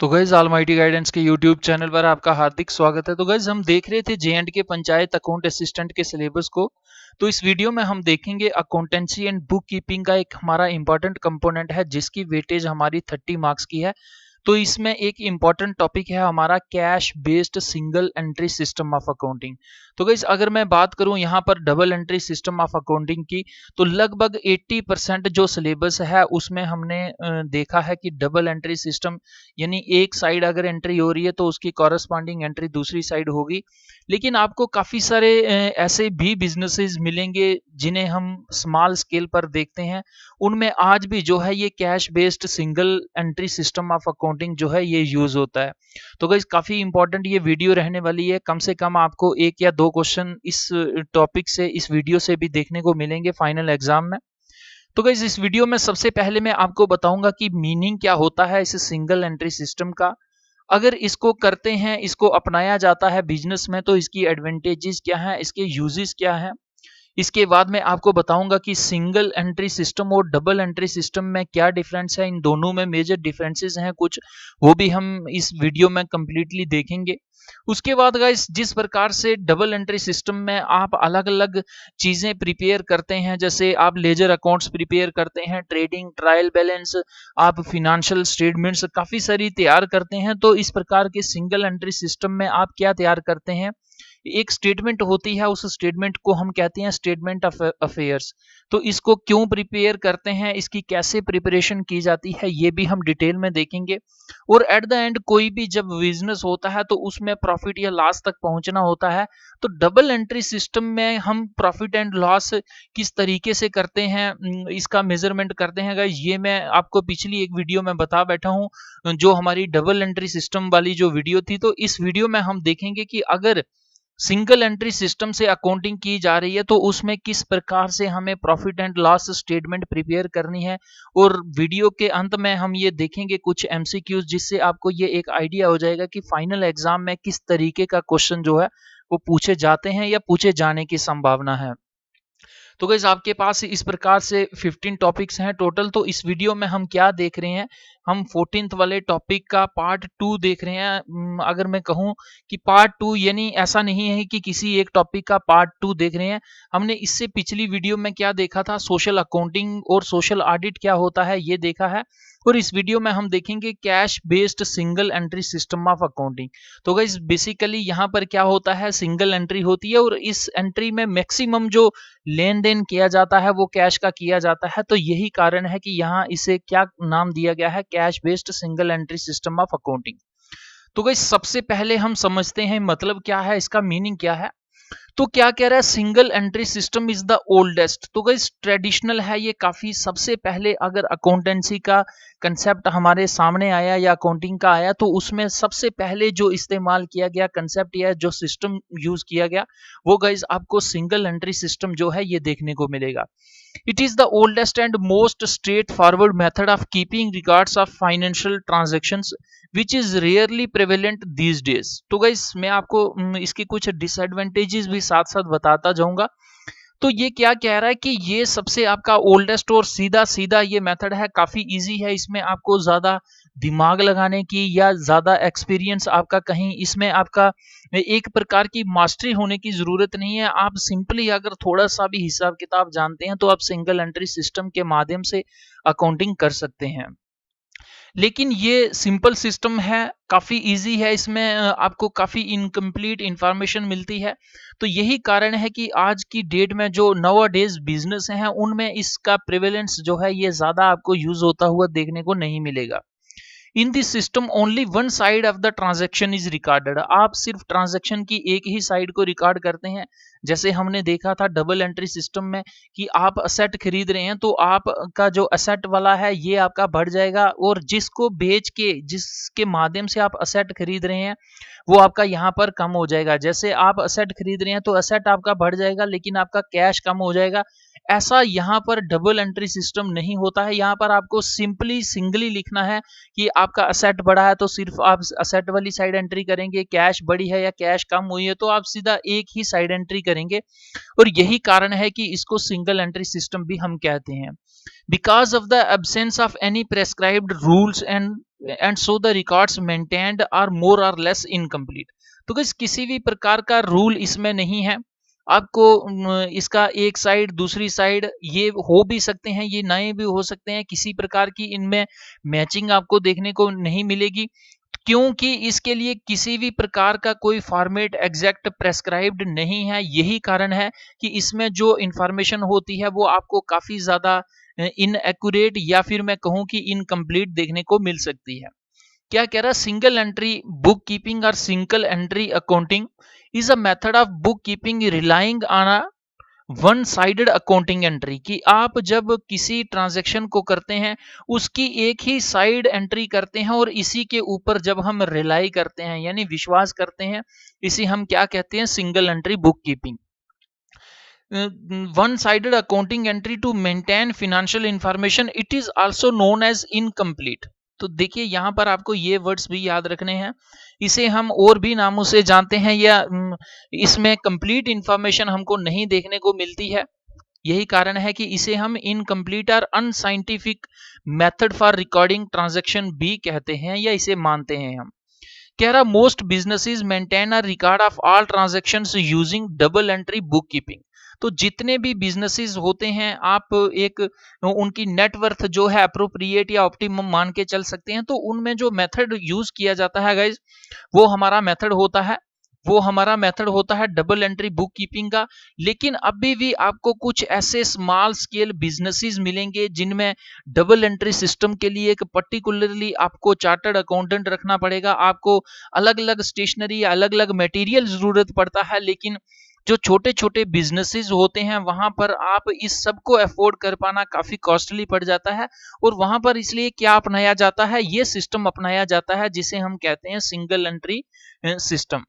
तो guys almighty guidance के YouTube channel पर आपका हार्दिक स्वागत है। तो गाइज हम देख रहे थे जे एंड के पंचायत अकाउंट असिस्टेंट के सिलेबस को। तो इस वीडियो में हम देखेंगे अकाउंटेंसी एंड बुक कीपिंग का एक हमारा इंपॉर्टेंट कंपोनेंट है जिसकी वेटेज हमारी 30 मार्क्स की है। तो इसमें एक इंपॉर्टेंट टॉपिक है हमारा cash based single entry system of accounting. तो गाइज अगर मैं बात करूं यहाँ पर double entry system of accounting की, तो लगभग 80% जो सिलेबस है उसमें हमने देखा है कि डबल एंट्री सिस्टम यानी एक साइड अगर एंट्री हो रही है तो उसकी कॉरस्पॉन्डिंग एंट्री दूसरी साइड होगी। लेकिन आपको काफ़ी सारे ऐसे भी बिजनेसेस मिलेंगे जिन्हें हम स्मॉल स्केल पर देखते हैं। उनमें आज भी जो है ये cash based single entry system of accounting जो है ये यूज होता है। तो गाइस काफ़ी इंपॉर्टेंट ये वीडियो रहने वाली है। कम से कम आपको एक या दो क्वेश्चन इस टॉपिक से इस वीडियो से भी देखने को मिलेंगे फाइनल एग्जाम में। तो गाइस इस वीडियो में सबसे पहले मैं आपको बताऊंगा कि मीनिंग क्या होता है इस सिंगल एंट्री सिस्टम का। अगर इसको करते हैं, इसको अपनाया जाता है बिजनेस में, तो इसकी एडवांटेजेस क्या हैं, इसके यूजेस क्या हैं। इसके बाद मैं आपको बताऊंगा कि सिंगल एंट्री सिस्टम और डबल एंट्री सिस्टम में क्या डिफरेंस है, इन दोनों में मेजर डिफरेंसेस हैं कुछ, वो भी हम इस वीडियो में कंप्लीटली देखेंगे। उसके बाद गाइस जिस प्रकार से डबल एंट्री सिस्टम में आप अलग अलग चीज़ें प्रिपेयर करते हैं, जैसे आप लेजर अकाउंट्स प्रिपेयर करते हैं, ट्रेडिंग ट्रायल बैलेंस, आप फिनेंशियल स्टेटमेंट्स काफ़ी सारी तैयार करते हैं। तो इस प्रकार के सिंगल एंट्री सिस्टम में आप क्या तैयार करते हैं, एक स्टेटमेंट होती है, उस स्टेटमेंट को हम कहते हैं स्टेटमेंट ऑफ अफेयर्स। तो इसको क्यों प्रिपेयर करते हैं, इसकी कैसे प्रिपरेशन की जाती है, ये भी हम डिटेल में देखेंगे। और एट द एंड कोई भी जब बिजनेस होता है तो उसमें प्रॉफिट या लॉस तक पहुंचना होता है। तो डबल एंट्री सिस्टम में हम प्रॉफिट एंड लॉस किस तरीके से करते हैं, इसका मेजरमेंट करते हैं गाइस, ये मैं आपको पिछली एक वीडियो में बता बैठा हूं, जो हमारी डबल एंट्री सिस्टम वाली जो वीडियो थी। तो इस वीडियो में हम देखेंगे कि अगर सिंगल एंट्री सिस्टम से अकाउंटिंग की जा रही है तो उसमें किस प्रकार से हमें profit and loss statement prepare करनी है। और वीडियो के अंत में हम ये देखेंगे कुछ एमसीक्यूज, जिससे आपको ये एक आइडिया हो जाएगा कि फाइनल एग्जाम में किस तरीके का क्वेश्चन जो है वो पूछे जाते हैं या पूछे जाने की संभावना है। तो गाइस आपके पास इस प्रकार से 15 टॉपिक्स हैं टोटल। तो इस वीडियो में हम क्या देख रहे हैं, हम 14th वाले टॉपिक का पार्ट 2 देख रहे हैं। अगर मैं कहूं कि पार्ट 2 यानी ऐसा नहीं है कि किसी एक टॉपिक का पार्ट 2 देख रहे हैं। हमने इससे पिछली वीडियो में क्या देखा था, सोशल अकाउंटिंग और सोशल ऑडिट क्या होता है ये देखा है। और इस वीडियो में हम देखेंगे cash based single entry system of accounting. तो गाइस बेसिकली यहाँ पर क्या होता है, सिंगल एंट्री होती है और इस एंट्री में मैक्सिमम जो लेन देन किया जाता है वो कैश का किया जाता है। तो यही कारण है कि यहाँ इसे क्या नाम दिया गया है, cash based single entry system of accounting. तो गाइस सबसे पहले हम समझते हैं मतलब क्या है, इसका मीनिंग क्या है। तो क्या कह रहा है, single entry system is the oldest. तो गाइस ट्रेडिशनल है ये काफी, सबसे पहले अगर अकाउंटेंसी का कंसेप्ट हमारे सामने आया या अकाउंटिंग का आया तो उसमें सबसे पहले जो इस्तेमाल किया गया कंसेप्ट या जो सिस्टम यूज किया गया वो गाइस आपको सिंगल एंट्री सिस्टम जो है ये देखने को मिलेगा। It is the oldest and most straightforward method of keeping records of financial transactions which is rarely prevalent these days। तो गाइस मैं आपको इसके कुछ डिसएडवांटेजेस भी साथ साथ बताता जाऊंगा। तो ये क्या कह रहा है कि ये सबसे आपका ओल्डेस्ट और सीधा सीधा ये मेथड है, काफ़ी इजी है, इसमें आपको ज़्यादा दिमाग लगाने की या ज़्यादा एक्सपीरियंस आपका कहीं इसमें आपका एक प्रकार की मास्टरी होने की ज़रूरत नहीं है। आप सिंपली अगर थोड़ा सा भी हिसाब किताब जानते हैं तो आप सिंगल एंट्री सिस्टम के माध्यम से अकाउंटिंग कर सकते हैं। लेकिन ये सिंपल सिस्टम है, काफ़ी इजी है, इसमें आपको काफ़ी इनकम्प्लीट इंफॉर्मेशन मिलती है। तो यही कारण है कि आज की डेट में जो नवा डेज बिजनेस हैं उनमें इसका प्रेवेलेंस जो है ये ज़्यादा आपको यूज़ होता हुआ देखने को नहीं मिलेगा। In this system only one side of the transaction is recorded. आप सिर्फ ट्रांजैक्शन की एक ही साइड को रिकॉर्ड करते हैं। जैसे हमने देखा था डबल एंट्री सिस्टम में कि आप असेट खरीद रहे हैं तो आपका जो असेट वाला है ये आपका बढ़ जाएगा, और जिसको बेच के जिसके माध्यम से आप असेट खरीद रहे हैं वो आपका यहाँ पर कम हो जाएगा। जैसे आप असेट खरीद रहे हैं तो असेट आपका बढ़ जाएगा लेकिन आपका कैश कम हो जाएगा। ऐसा यहाँ पर डबल एंट्री सिस्टम नहीं होता है। यहाँ पर आपको सिंपली सिंगली लिखना है कि आपका असेट बढ़ा है तो सिर्फ आप असेट वाली साइड एंट्री करेंगे, कैश बढ़ी है या कैश कम हुई है तो आप सीधा एक ही साइड एंट्री करेंगे। और यही कारण है कि इसको सिंगल एंट्री सिस्टम भी हम कहते हैं। Because of the absence of any prescribed rules and so the records maintained are more or less incomplete. तो किसी भी प्रकार का रूल इसमें नहीं है। आपको इसका एक साइड दूसरी साइड ये हो भी सकते हैं, ये नए भी हो सकते हैं, किसी प्रकार की इनमें मैचिंग आपको देखने को नहीं मिलेगी, क्योंकि इसके लिए किसी भी प्रकार का कोई फॉर्मेट एग्जैक्ट प्रेस्क्राइब्ड नहीं है। यही कारण है कि इसमें जो इंफॉर्मेशन होती है वो आपको काफी ज्यादा इनएक्यूरेट या फिर मैं कहूं कि इनकम्प्लीट देखने को मिल सकती है। क्या कह रहा है, सिंगल एंट्री बुक कीपिंग और single entry accounting is a method of book keeping relying on a one sided accounting entry. कि आप जब किसी ट्रांजैक्शन को करते हैं उसकी एक ही साइड एंट्री करते हैं और इसी के ऊपर जब हम रिलाई करते हैं यानी विश्वास करते हैं, इसी हम क्या कहते हैं, single entry book keeping. One sided accounting entry to maintain financial information it is also known as incomplete. तो देखिए यहाँ पर आपको ये वर्ड्स भी याद रखने हैं। इसे हम और भी नामों से जानते हैं या इसमें कंप्लीट इंफॉर्मेशन हमको नहीं देखने को मिलती है। यही कारण है कि इसे हम इनकम्प्लीट और unscientific method for recording transaction भी कहते हैं या इसे मानते हैं हम। कह रहा most businesses maintain a record of all transactions using double entry book keeping. तो जितने भी बिजनेसेस होते हैं आप एक उनकी नेटवर्थ जो है अप्रोप्रिएट या ऑप्टिमम मान के चल सकते हैं। तो उनमें जो मेथड यूज किया जाता है गाइज वो हमारा मेथड होता है डबल एंट्री बुक कीपिंग का। लेकिन अभी भी आपको कुछ ऐसे स्मॉल स्केल बिजनेसेस मिलेंगे जिनमें डबल एंट्री सिस्टम के लिए एक पर्टिकुलरली आपको चार्टर्ड अकाउंटेंट रखना पड़ेगा, आपको अलग अलग स्टेशनरी या अलग अलग मटेरियल जरूरत पड़ता है। लेकिन जो छोटे छोटे बिजनेसेस होते हैं वहां पर आप इस सब को अफोर्ड कर पाना काफी कॉस्टली पड़ जाता है। और वहां पर इसलिए क्या अपनाया जाता है, ये सिस्टम अपनाया जाता है जिसे हम कहते हैं सिंगल एंट्री सिस्टम।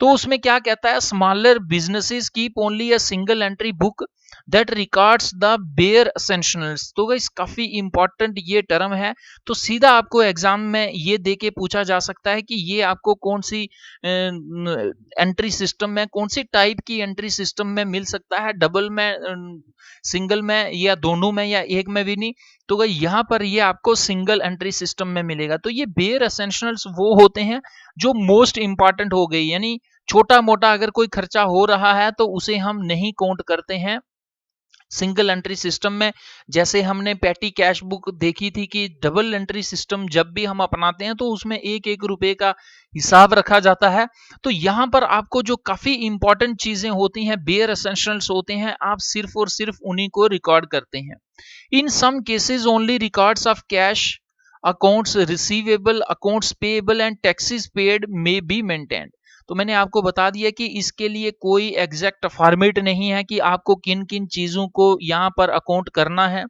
तो उसमें क्या कहता है, smaller businesses keep only a single entry book that records the bare essentials. तो गाइस काफी इंपॉर्टेंट ये टर्म है। तो सीधा आपको एग्जाम में ये दे के पूछा जा सकता है कि ये आपको कौन सी एंट्री सिस्टम में, कौन सी टाइप की एंट्री सिस्टम में मिल सकता है, डबल में, सिंगल में या दोनों में या एक में भी नहीं। तो गाइस यहाँ पर ये आपको सिंगल एंट्री सिस्टम में मिलेगा। तो ये बेयर एसेंशियल्स वो होते हैं जो मोस्ट इंपॉर्टेंट हो गई, यानी छोटा मोटा अगर कोई खर्चा हो रहा है तो उसे हम नहीं काउंट करते हैं सिंगल एंट्री सिस्टम में। जैसे हमने पैटी कैश बुक देखी थी कि डबल एंट्री सिस्टम जब भी हम अपनाते हैं तो उसमें एक एक रुपए का हिसाब रखा जाता है। तो यहाँ पर आपको जो काफी इंपॉर्टेंट चीजें होती हैं, बेयर एसेंशियल्स होते हैं, आप सिर्फ और सिर्फ उन्हीं को रिकॉर्ड करते हैं। In some cases only records of cash, accounts receivable, accounts payable and taxes paid may be maintained. तो मैंने आपको बता दिया कि इसके लिए कोई एग्जैक्ट फॉर्मेट नहीं है कि आपको किन किन चीजों को यहाँ पर अकाउंट करना है,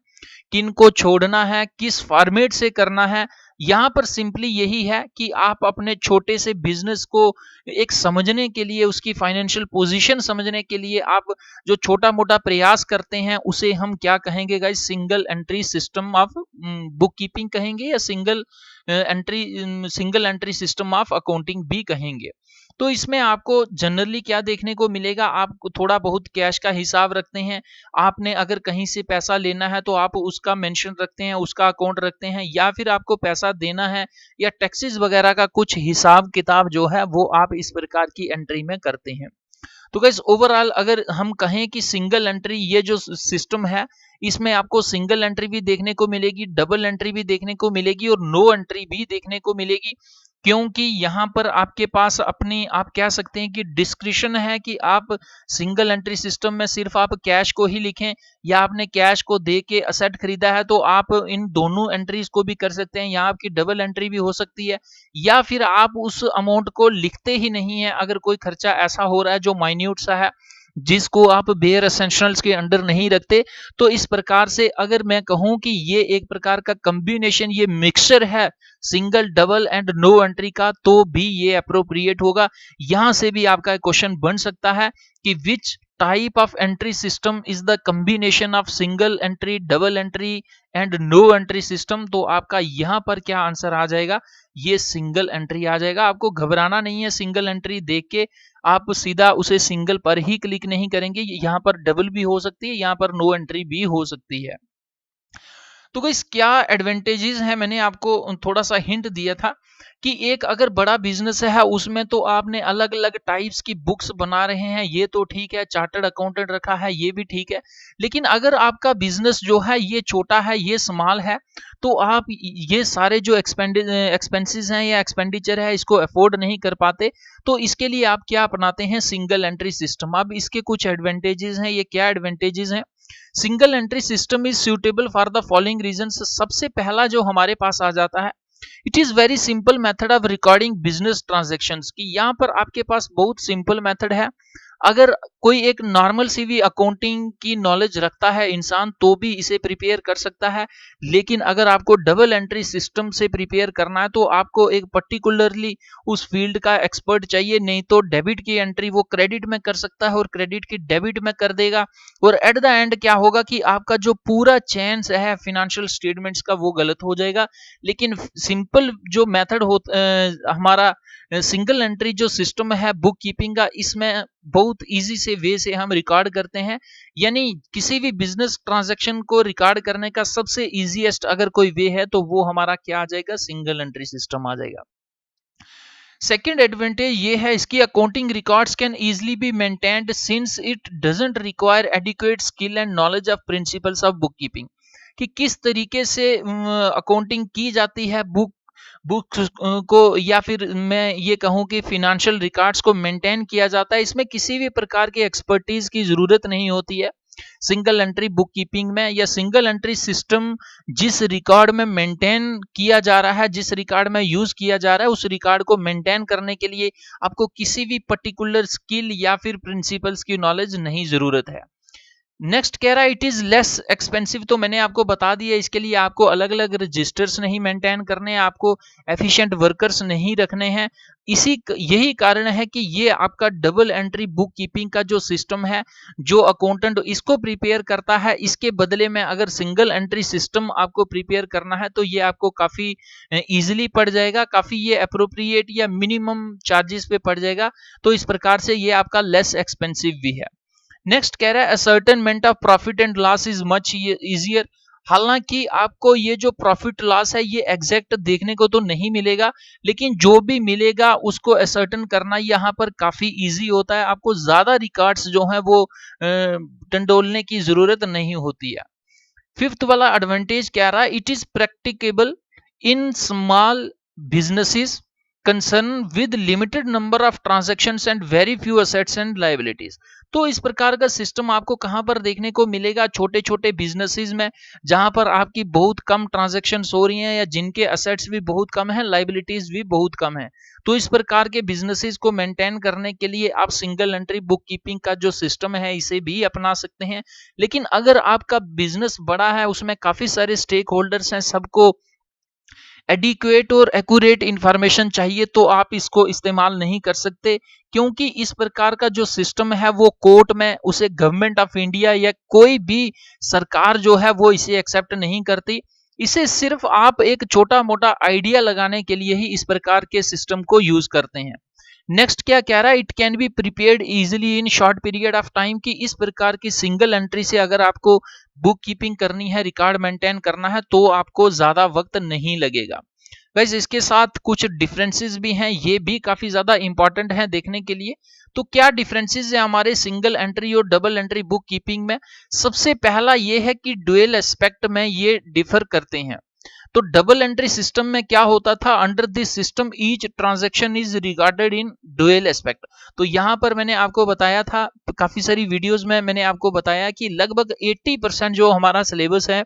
किन को छोड़ना है, किस फॉर्मेट से करना है। यहाँ पर सिंपली यही है कि आप अपने छोटे से बिजनेस को एक समझने के लिए, उसकी फाइनेंशियल पोजीशन समझने के लिए आप जो छोटा मोटा प्रयास करते हैं उसे हम क्या कहेंगे guys, single entry system of book keeping कहेंगे या single entry system of accounting भी कहेंगे। तो इसमें आपको जनरली क्या देखने को मिलेगा, आप थोड़ा बहुत कैश का हिसाब रखते हैं। आपने अगर कहीं से पैसा लेना है तो आप उसका मेंशन रखते हैं, उसका अकाउंट रखते हैं, या फिर आपको पैसा देना है या टैक्सेस वगैरह का कुछ हिसाब किताब जो है वो आप इस प्रकार की एंट्री में करते हैं। तो गाइस ओवरऑल अगर हम कहें कि सिंगल एंट्री ये जो सिस्टम है, इसमें आपको सिंगल एंट्री भी देखने को मिलेगी, डबल एंट्री भी देखने को मिलेगी और नो एंट्री भी देखने को मिलेगी। क्योंकि यहाँ पर आपके पास अपनी, आप कह सकते हैं कि डिस्क्रिशन है कि आप सिंगल एंट्री सिस्टम में सिर्फ आप कैश को ही लिखें, या आपने कैश को दे के असेट खरीदा है तो आप इन दोनों एंट्रीज को भी कर सकते हैं। यहाँ आपकी डबल एंट्री भी हो सकती है, या फिर आप उस अमाउंट को लिखते ही नहीं है। अगर कोई खर्चा ऐसा हो रहा है जो माइन्यूट सा है, जिसको आप बेयर एसेंशियल्स के अंडर नहीं रखते, तो इस प्रकार से अगर मैं कहूं कि ये एक प्रकार का कॉम्बिनेशन, ये मिक्सचर है single, double and no entry का, तो भी ये अप्रोप्रिएट होगा। यहां से भी आपका क्वेश्चन बन सकता है कि which type of entry system is the combination of single entry, double entry and no entry system. तो आपका यहाँ पर क्या आंसर आ जाएगा, ये सिंगल एंट्री आ जाएगा। आपको घबराना नहीं है, सिंगल एंट्री देख के आप सीधा उसे सिंगल पर ही क्लिक नहीं करेंगे, यहाँ पर डबल भी हो सकती है, यहाँ पर नो एंट्री भी हो सकती है। तो गाइस क्या एडवांटेजेस हैं, मैंने आपको थोड़ा सा हिंट दिया था कि एक अगर बड़ा बिजनेस है उसमें तो आपने अलग अलग टाइप्स की बुक्स बना रहे हैं, ये तो ठीक है, चार्टर्ड अकाउंटेंट रखा है, ये भी ठीक है। लेकिन अगर आपका बिजनेस जो है ये छोटा है, ये स्मॉल है, तो आप ये सारे जो एक्सपेंसेस हैं या एक्सपेंडिचर है इसको अफोर्ड नहीं कर पाते। तो इसके लिए आप क्या अपनाते हैं, सिंगल एंट्री सिस्टम। अब इसके कुछ एडवांटेजेस हैं, ये क्या एडवांटेजेस हैं। Single entry system is suitable for the following reasons. सबसे पहला जो हमारे पास आ जाता है, it is very simple method of recording business transactions की। यहाँ पर आपके पास बहुत सिंपल मेथड है। अगर कोई एक नॉर्मल सी भी अकाउंटिंग की नॉलेज रखता है इंसान तो भी इसे प्रिपेयर कर सकता है, लेकिन अगर आपको डबल एंट्री सिस्टम से प्रिपेयर करना है तो आपको एक पर्टिकुलरली उस फील्ड का एक्सपर्ट चाहिए, नहीं तो डेबिट की एंट्री वो क्रेडिट में कर सकता है और क्रेडिट की डेबिट में कर देगा, और एट द एंड क्या होगा कि आपका जो पूरा चेन है फाइनेंशियल स्टेटमेंट्स का वो गलत हो जाएगा। लेकिन सिंपल जो मेथड हो हमारा सिंगल एंट्री जो सिस्टम है बुक कीपिंग का, इसमें बहुत इजी से वे से हम रिकॉर्ड करते हैं। यानी किसी भी बिजनेस ट्रांजैक्शन को रिकॉर्ड करने का सबसे इजीएस्ट अगर कोई वे है तो वो हमारा क्या आ जाएगा, सिंगल एंट्री सिस्टम आ जाएगा। सेकेंड एडवांटेज ये है, इसकी accounting records can easily be maintained since it doesn't require adequate skill and knowledge of principles of book keeping. कि किस तरीके से अकाउंटिंग की जाती है बुक्स को, या फिर मैं ये कहूं कि फिनेंशियल रिकॉर्ड्स को मेंटेन किया जाता है, इसमें किसी भी प्रकार के एक्सपर्टीज की जरूरत नहीं होती है सिंगल एंट्री बुक कीपिंग में। या सिंगल एंट्री सिस्टम जिस रिकॉर्ड में मेंटेन किया जा रहा है, जिस रिकॉर्ड में यूज किया जा रहा है, उस रिकॉर्ड को मेंटेन करने के लिए आपको किसी भी पर्टिकुलर स्किल या फिर प्रिंसिपल्स की नॉलेज नहीं जरूरत है। नेक्स्ट कह रहा है इट इज लेस एक्सपेंसिव। तो मैंने आपको बता दिया, इसके लिए आपको अलग अलग रजिस्टर्स नहीं मेंटेन करने हैं, आपको एफिशिएंट वर्कर्स नहीं रखने हैं। यही कारण है कि ये आपका डबल एंट्री बुक कीपिंग का जो सिस्टम है, जो अकाउंटेंट इसको प्रिपेयर करता है, इसके बदले में अगर सिंगल एंट्री सिस्टम आपको प्रिपेयर करना है तो ये आपको काफी इजिली पड़ जाएगा, काफी ये अप्रोप्रिएट या मिनिमम चार्जेस पे पड़ जाएगा। तो इस प्रकार से ये आपका लेस एक्सपेंसिव भी है। नेक्स्ट कह रहा है ascertainment of profit and loss is much easier. हालांकि आपको ये जो प्रॉफिट लॉस है ये एग्जैक्ट देखने को तो नहीं मिलेगा, लेकिन जो भी मिलेगा उसको असर्टन करना यहाँ पर काफी इजी होता है। आपको ज्यादा रिकॉर्ड्स जो है वो टंडोलने की जरूरत नहीं होती है। फिफ्थ वाला एडवांटेज कह रहा है it is practicable in small businesses concern with limited number of transactions and very few assets and liabilities. तो इस प्रकार का सिस्टम आपको कहां पर देखने को मिलेगा, छोटे छोटे बिजनेसेस में, जहां पर आपकी बहुत कम ट्रांजैक्शंस हो रही हैं या जिनके असेट्स भी बहुत कम है, लायबिलिटीज भी बहुत कम है। तो इस प्रकार के बिजनेसेस को मेंटेन करने के लिए आप सिंगल एंट्री बुक कीपिंग का जो सिस्टम है इसे भी अपना सकते हैं। लेकिन अगर आपका बिजनेस बड़ा है, उसमें काफी सारे स्टेक होल्डर्स हैं, सबको एडिक्वेट और एक्यूरेट इंफॉर्मेशन चाहिए, तो आप इसको इस्तेमाल नहीं कर सकते, क्योंकि इस प्रकार का जो सिस्टम है वो कोर्ट में उसे गवर्नमेंट ऑफ इंडिया या कोई भी सरकार जो है वो इसे एक्सेप्ट नहीं करती। इसे सिर्फ आप एक छोटा मोटा आइडिया लगाने के लिए ही इस प्रकार के सिस्टम को यूज करते हैं। नेक्स्ट क्या कह रहा है, it can be prepared easily in short period of time. की इस प्रकार की सिंगल एंट्री से अगर आपको बुक कीपिंग करनी है, रिकॉर्ड मेंटेन करना है, तो आपको ज्यादा वक्त नहीं लगेगा। गाइस इसके साथ कुछ डिफरेंसेस भी हैं, ये भी काफी ज्यादा इंपॉर्टेंट हैं देखने के लिए। तो क्या डिफरेंसेस है हमारे सिंगल एंट्री और डबल एंट्री बुक कीपिंग में। सबसे पहला ये है कि ड्यूअल एस्पेक्ट में ये डिफर करते हैं। तो डबल एंट्री सिस्टम में क्या होता था, under this system each transaction is regarded in dual aspect. तो यहां पर मैंने आपको बताया था, काफी सारी वीडियोस में मैंने आपको बताया कि लगभग 80% जो हमारा सिलेबस है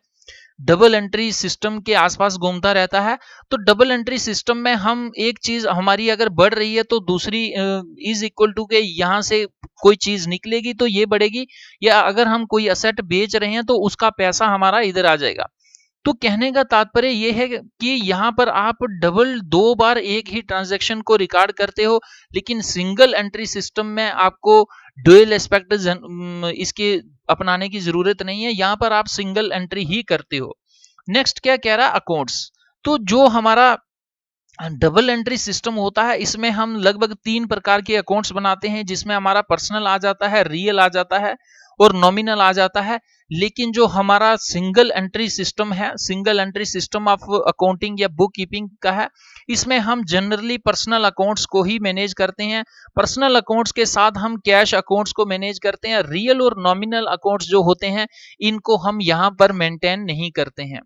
डबल एंट्री सिस्टम के आसपास घूमता रहता है। तो डबल एंट्री सिस्टम में हम एक चीज हमारी अगर बढ़ रही है तो दूसरी इज इक्वल टू के यहाँ से कोई चीज निकलेगी तो ये बढ़ेगी, या अगर हम कोई असेट बेच रहे हैं तो उसका पैसा हमारा इधर आ जाएगा। तो कहने का तात्पर्य यह है कि यहाँ पर आप डबल दो बार एक ही ट्रांजैक्शन को रिकॉर्ड करते हो, लेकिन सिंगल एंट्री सिस्टम में आपको डुअल एस्पेक्ट इसके अपनाने की जरूरत नहीं है, यहाँ पर आप सिंगल एंट्री ही करते हो। नेक्स्ट क्या कह रहा है, अकाउंट्स। तो जो हमारा डबल एंट्री सिस्टम होता है, इसमें हम लगभग 3 प्रकार के अकाउंट्स बनाते हैं, जिसमें हमारा पर्सनल आ जाता है, रियल आ जाता है और नॉमिनल आ जाता है। लेकिन जो हमारा सिंगल एंट्री सिस्टम है, single entry system of accounting या बुक कीपिंग का है, इसमें हम जनरली पर्सनल अकाउंट्स को ही मैनेज करते हैं। पर्सनल अकाउंट्स के साथ हम कैश अकाउंट्स को मैनेज करते हैं। रियल और नॉमिनल अकाउंट्स जो होते हैं, इनको हम यहाँ पर मेंटेन नहीं करते हैं।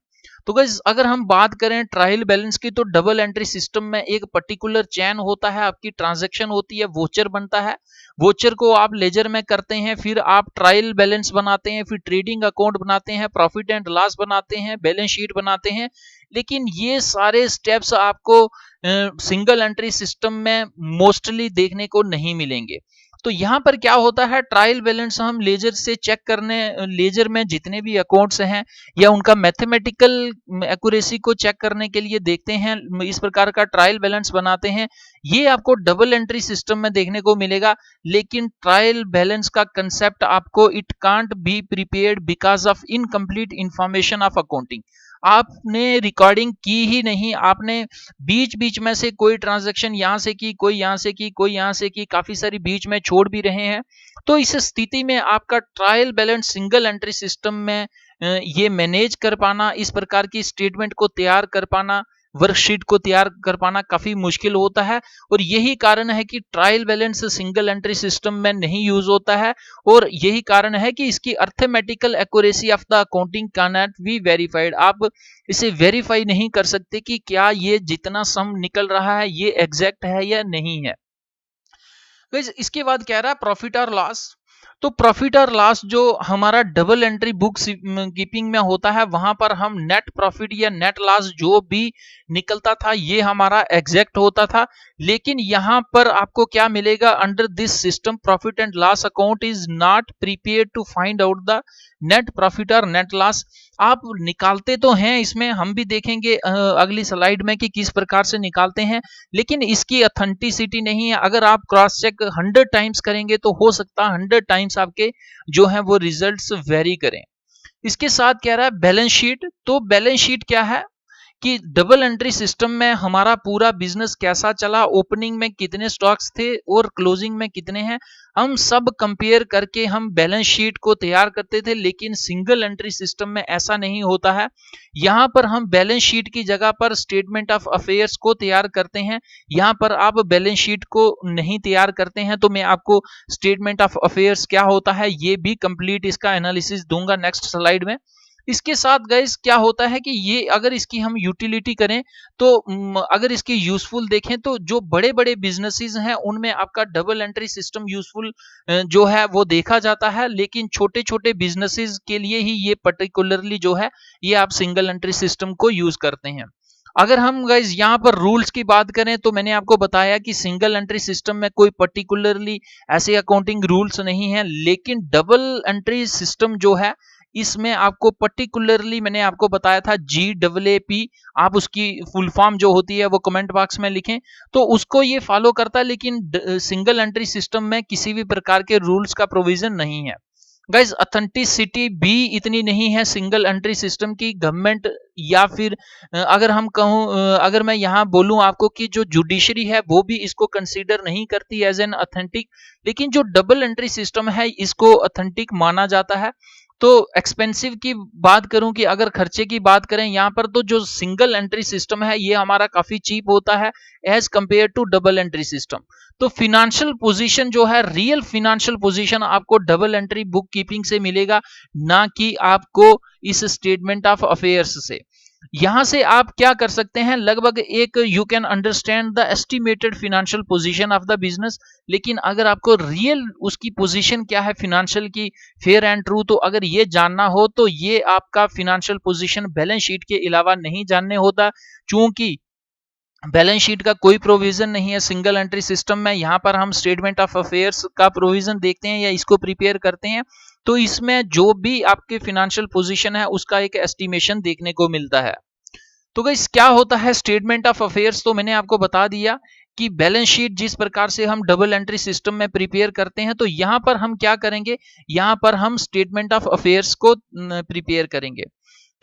तो गाइस अगर हम बात करें ट्रायल बैलेंस की, तो डबल एंट्री सिस्टम में एक पर्टिकुलर चैन होता है, आपकी ट्रांजैक्शन होती है, वोचर बनता है, वोचर को आप लेजर में करते हैं, फिर आप ट्रायल बैलेंस बनाते हैं, फिर ट्रेडिंग अकाउंट बनाते हैं, प्रॉफिट एंड लॉस बनाते हैं, बैलेंस शीट बनाते हैं। लेकिन ये सारे स्टेप्स आपको सिंगल एंट्री सिस्टम में मोस्टली देखने को नहीं मिलेंगे। तो यहाँ पर क्या होता है, ट्रायल बैलेंस हम लेजर से चेक करने, लेजर में जितने भी अकाउंट्स हैं या उनका मैथमेटिकल एक्यूरेसी को चेक करने के लिए देखते हैं, इस प्रकार का ट्रायल बैलेंस बनाते हैं। ये आपको डबल एंट्री सिस्टम में देखने को मिलेगा। लेकिन ट्रायल बैलेंस का कंसेप्ट आपको it can't be prepared because of incomplete information of accounting. आपने रिकॉर्डिंग की ही नहीं, आपने बीच बीच में से कोई ट्रांजैक्शन यहाँ से की, कोई यहाँ से की, कोई यहाँ से की, काफी सारी बीच में छोड़ भी रहे हैं। तो इस स्थिति में आपका trial balance single entry system में ये मैनेज कर पाना, इस प्रकार की स्टेटमेंट को तैयार कर पाना, वर्कशीट को तैयार कर पाना काफी मुश्किल होता है। और यही कारण है कि trial balance single entry system में नहीं यूज होता है। और यही कारण है कि इसकी arithmetical accuracy of the accounting can not be verified. आप इसे वेरीफाई नहीं कर सकते कि क्या ये जितना सम निकल रहा है ये एग्जैक्ट है या नहीं है। इसके बाद कह रहा है प्रॉफिट और लॉस। तो प्रॉफिट और लॉस जो हमारा डबल एंट्री बुक कीपिंग में होता है, वहां पर हम नेट प्रॉफिट या नेट लॉस जो भी निकलता था ये हमारा एग्जैक्ट होता था। लेकिन यहां पर आपको क्या मिलेगा, under this system profit and loss account is not prepared to find out the net profit or net loss. आप निकालते तो हैं, इसमें हम भी देखेंगे अगली स्लाइड में कि किस प्रकार से निकालते हैं, लेकिन इसकी ऑथेंटिसिटी नहीं है। अगर आप क्रॉस चेक 100 टाइम्स करेंगे तो हो सकता है 100 टाइम्स आपके जो है वो रिजल्ट्स वेरी करें। इसके साथ कह रहा है बैलेंस शीट। तो बैलेंस शीट क्या है कि डबल एंट्री सिस्टम में हमारा पूरा बिजनेस कैसा चला, ओपनिंग में कितने स्टॉक्स थे और क्लोजिंग में कितने हैं, हम सब कंपेयर करके हम बैलेंस शीट को तैयार करते थे। लेकिन सिंगल एंट्री सिस्टम में ऐसा नहीं होता है। यहां पर हम बैलेंस शीट की जगह पर स्टेटमेंट ऑफ अफेयर्स को तैयार करते हैं। यहां पर आप बैलेंस शीट को नहीं तैयार करते हैं, तो मैं आपको स्टेटमेंट ऑफ अफेयर्स क्या होता है ये भी कंप्लीट इसका एनालिसिस दूंगा नेक्स्ट स्लाइड में। इसके साथ गाइस क्या होता है कि ये अगर इसकी हम यूटिलिटी करें, तो अगर इसकी यूजफुल देखें, तो जो बड़े बड़े बिजनेसेस हैं उनमें आपका डबल एंट्री सिस्टम यूजफुल जो है वो देखा जाता है। लेकिन छोटे छोटे बिजनेसेस के लिए ही ये पर्टिकुलरली जो है ये आप सिंगल एंट्री सिस्टम को यूज करते हैं। अगर हम गाइस यहाँ पर रूल्स की बात करें, तो मैंने आपको बताया कि सिंगल एंट्री सिस्टम में कोई पर्टिकुलरली ऐसे अकाउंटिंग रूल्स नहीं है। लेकिन डबल एंट्री सिस्टम जो है इसमें आपको पर्टिकुलरली मैंने आपको बताया था GAAP, आप उसकी फुल फॉर्म जो होती है वो कमेंट बॉक्स में लिखें, तो उसको ये फॉलो करता है। लेकिन सिंगल एंट्री सिस्टम में किसी भी प्रकार के रूल्स का प्रोविजन नहीं है। गाइज ऑथेंटिसिटी भी इतनी नहीं है सिंगल एंट्री सिस्टम की। गवर्नमेंट या फिर अगर हम कहूँ, अगर मैं यहाँ बोलूँ आपको कि जो जुडिशरी है वो भी इसको कंसीडर नहीं करती एज एन ऑथेंटिक। लेकिन जो डबल एंट्री सिस्टम है इसको ऑथेंटिक माना जाता है। तो एक्सपेंसिव की बात करूं कि अगर खर्चे की बात करें यहाँ पर, तो जो सिंगल एंट्री सिस्टम है ये हमारा काफी चीप होता है as compare to double entry system. तो फिनेंशियल पोजीशन जो है, रियल फिनेंशियल पोजीशन आपको डबल एंट्री बुक कीपिंग से मिलेगा, ना कि आपको इस स्टेटमेंट ऑफ अफेयर्स से। यहां से आप क्या कर सकते हैं, लगभग एक you can understand the estimated financial position of the business. लेकिन अगर आपको रियल उसकी पोजीशन क्या है फिनेंशियल की, फेयर एंड ट्रू, तो अगर ये जानना हो तो ये आपका फिनेंशियल पोजीशन बैलेंस शीट के अलावा नहीं जानने होता। चूंकि बैलेंस शीट का कोई प्रोविजन नहीं है सिंगल एंट्री सिस्टम में, यहाँ पर हम स्टेटमेंट ऑफ अफेयर्स का प्रोविजन देखते हैं या इसको प्रिपेयर करते हैं। तो इसमें जो भी आपके फिनेंशियल पोजीशन है उसका एक एस्टिमेशन देखने को मिलता है। तो गाइस क्या होता है स्टेटमेंट ऑफ अफेयर्स, तो मैंने आपको बता दिया कि बैलेंस शीट जिस प्रकार से हम डबल एंट्री सिस्टम में प्रिपेयर करते हैं, तो यहाँ पर हम क्या करेंगे, यहाँ पर हम स्टेटमेंट ऑफ अफेयर्स को प्रिपेयर करेंगे।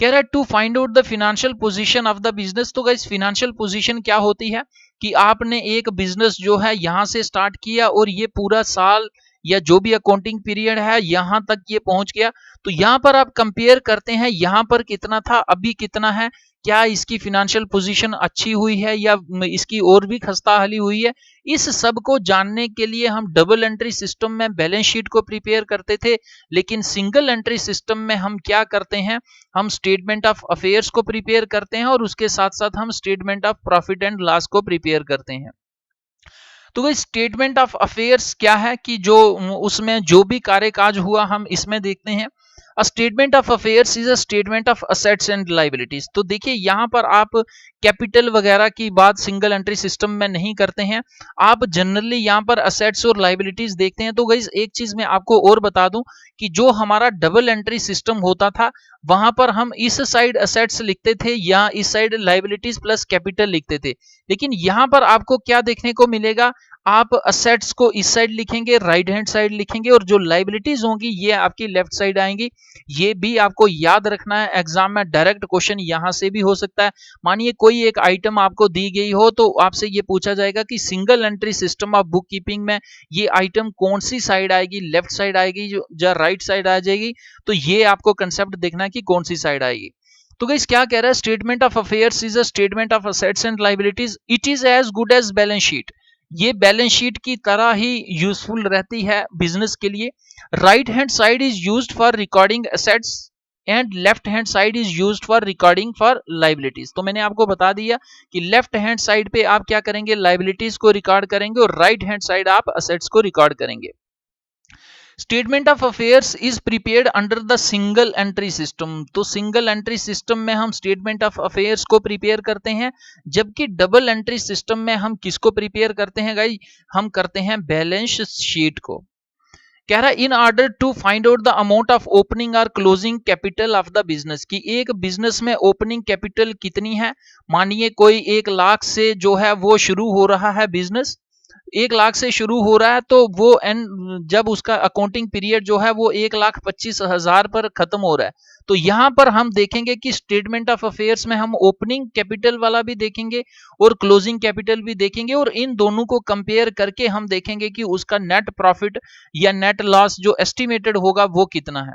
कह रहा है to find out the financial position of the business. तो गाइस फाइनेंशियल पोजीशन क्या होती है कि आपने एक बिजनेस जो है यहां से स्टार्ट किया और ये पूरा साल या जो भी अकाउंटिंग पीरियड है यहां तक ये पहुंच गया, तो यहां पर आप कंपेयर करते हैं यहां पर कितना था अभी कितना है, क्या इसकी फाइनेंशियल पोजीशन अच्छी हुई है या इसकी और भी खस्ताहाली हुई है। इस सब को जानने के लिए हम डबल एंट्री सिस्टम में बैलेंस शीट को प्रिपेयर करते थे, लेकिन सिंगल एंट्री सिस्टम में हम क्या करते हैं, हम स्टेटमेंट ऑफ अफेयर्स को प्रिपेयर करते हैं और उसके साथ साथ हम statement of profit and loss को प्रिपेयर करते हैं। तो भाई स्टेटमेंट ऑफ अफेयर्स क्या है कि जो उसमें जो भी कार्यकाज हुआ हम इसमें देखते हैं। अ statement of affairs is a statement of assets and liabilities. तो देखिए यहाँ पर आप कैपिटल वगैरह की बात सिंगल एंट्री सिस्टम में नहीं करते हैं, आप जनरली यहाँ पर असेट्स और लायबिलिटीज देखते हैं। तो गाइस एक चीज मैं आपको और बता दूं कि जो हमारा डबल एंट्री सिस्टम होता था वहां पर हम इस साइड असेट्स लिखते थे या इस साइड लायबिलिटीज प्लस कैपिटल लिखते थे, लेकिन यहाँ पर आपको क्या देखने को मिलेगा, आप असेट्स को इस साइड लिखेंगे, राइट हैंड साइड लिखेंगे और जो लायबिलिटीज होंगी ये आपकी लेफ्ट साइड आएंगी। ये भी आपको याद रखना है, एग्जाम में डायरेक्ट क्वेश्चन यहां से भी हो सकता है। मानिए कोई एक आइटम आपको दी गई हो तो आपसे ये पूछा जाएगा कि single entry system of book keeping में ये आइटम कौन सी साइड आएगी, लेफ्ट साइड आएगी या राइट साइड आ जाएगी। तो ये आपको कंसेप्ट देखना है कि कौन सी साइड आएगी। तो गाइस क्या कह रहा है, statement of affairs is a statement of assets and liabilities, it is as good as balance sheet. ये बैलेंस शीट की तरह ही यूजफुल रहती है बिजनेस के लिए। Right hand side is used for recording assets and left hand side is used for recording for liabilities. तो मैंने आपको बता दिया कि लेफ्ट हैंड साइड पे आप क्या करेंगे, लायबिलिटीज को रिकॉर्ड करेंगे और राइट हैंड साइड आप असेट्स को रिकॉर्ड करेंगे। Statement of affairs is prepared under the single entry system. तो सिंगल एंट्री सिस्टम में हम स्टेटमेंट ऑफ अफेयर्स को प्रिपेयर करते हैं, जबकि डबल एंट्री सिस्टम में हम किसको प्रिपेयर करते हैं गाइस, हम करते हैं बैलेंस शीट को। कह रहा है in order to find out the amount of opening और closing capital of the business, कि एक बिजनेस में ओपनिंग कैपिटल कितनी है। मानिए कोई 1 लाख से जो है वो शुरू हो रहा है बिजनेस, 1 लाख से शुरू हो रहा है तो वो एंड जब उसका अकाउंटिंग पीरियड जो है वो 1,25,000 पर खत्म हो रहा है, तो यहां पर हम देखेंगे कि स्टेटमेंट ऑफ अफेयर्स में हम ओपनिंग कैपिटल वाला भी देखेंगे और क्लोजिंग कैपिटल भी देखेंगे और इन दोनों को कंपेयर करके हम देखेंगे कि उसका नेट प्रॉफिट या नेट लॉस जो एस्टिमेटेड होगा वो कितना है।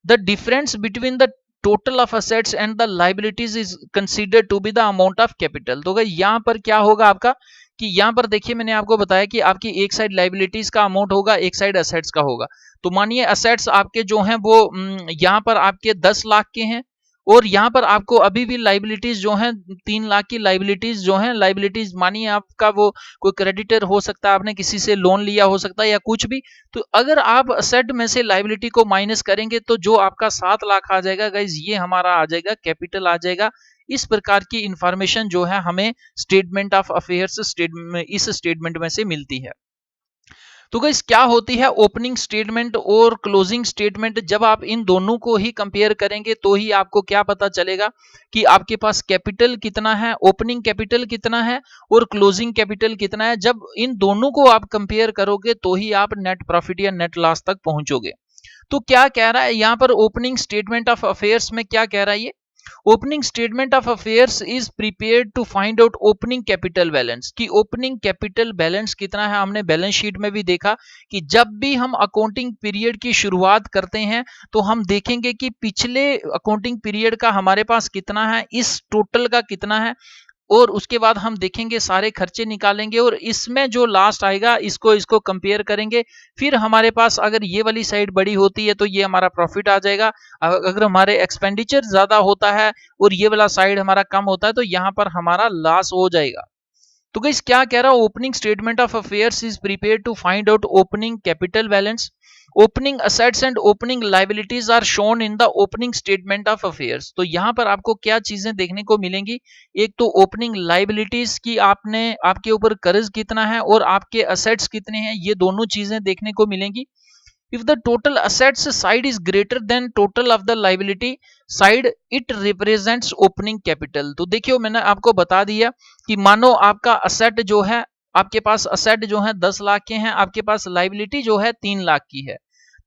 The difference between the total of assets and the liabilities is considered to be the amount of capital. तो यहाँ पर क्या होगा आपका कि यहाँ पर देखिए मैंने आपको बताया कि आपकी एक साइड लायबिलिटीज का अमाउंट होगा, एक साइड असेट्स का होगा। तो मानिए असेट्स आपके जो हैं वो यहाँ पर आपके 10 लाख के हैं और यहाँ पर आपको अभी भी लायबिलिटीज जो हैं 3 लाख की लायबिलिटीज जो हैं, लायबिलिटीज मानिए आपका वो कोई क्रेडिटर हो सकता है, आपने किसी से लोन लिया हो सकता है या कुछ भी। तो अगर आप असेट में से लायबिलिटी को माइनस करेंगे तो जो आपका 7 लाख आ जाएगा गाइज, ये हमारा आ जाएगा कैपिटल आ जाएगा। इस प्रकार की इंफॉर्मेशन जो है हमें स्टेटमेंट ऑफ अफेयर्स इस स्टेटमेंट में से मिलती है। तो गाइस क्या होती है ओपनिंग स्टेटमेंट और क्लोजिंग स्टेटमेंट, जब आप इन दोनों को ही कंपेयर करेंगे तो ही आपको क्या पता चलेगा कि आपके पास कैपिटल कितना है, ओपनिंग कैपिटल कितना है और क्लोजिंग कैपिटल कितना है। जब इन दोनों को आप कंपेयर करोगे तो ही आप नेट प्रॉफिट या नेट लॉस तक पहुंचोगे। तो क्या कह रहा है यहाँ पर ओपनिंग स्टेटमेंट ऑफ अफेयर्स में, क्या कह रहा है ये, opening statement of affairs is prepared to find out opening capital balance, कि ओपनिंग कैपिटल बैलेंस कितना है। हमने बैलेंस शीट में भी देखा कि जब भी हम अकाउंटिंग पीरियड की शुरुआत करते हैं तो हम देखेंगे कि पिछले अकाउंटिंग पीरियड का हमारे पास कितना है, इस टोटल का कितना है, और उसके बाद हम देखेंगे सारे खर्चे निकालेंगे और इसमें जो लास्ट आएगा इसको कंपेयर करेंगे। फिर हमारे पास अगर ये वाली साइड बड़ी होती है तो ये हमारा प्रॉफिट आ जाएगा, अगर हमारे एक्सपेंडिचर ज्यादा होता है और ये वाला साइड हमारा कम होता है तो यहाँ पर हमारा लॉस हो जाएगा। तो गाइस क्या कह रहा है, opening statement of affairs is prepared to find out opening capital balance, opening assets and opening liabilities are shown in the opening statement of affairs. तो यहाँ पर आपको क्या चीजें देखने को मिलेंगी, एक तो ओपनिंग लायबिलिटीज की आपने आपके ऊपर कर्ज कितना है और आपके असेट्स कितने हैं, ये दोनों चीजें देखने को मिलेंगी। If the total assets side is greater than total of the liability side, it represents opening capital। तो देखियो मैंने आपको बता दिया कि मानो आपका असेट जो है आपके पास असेट जो है 10 लाख के हैं, आपके पास लाइबिलिटी जो है 3 लाख की है।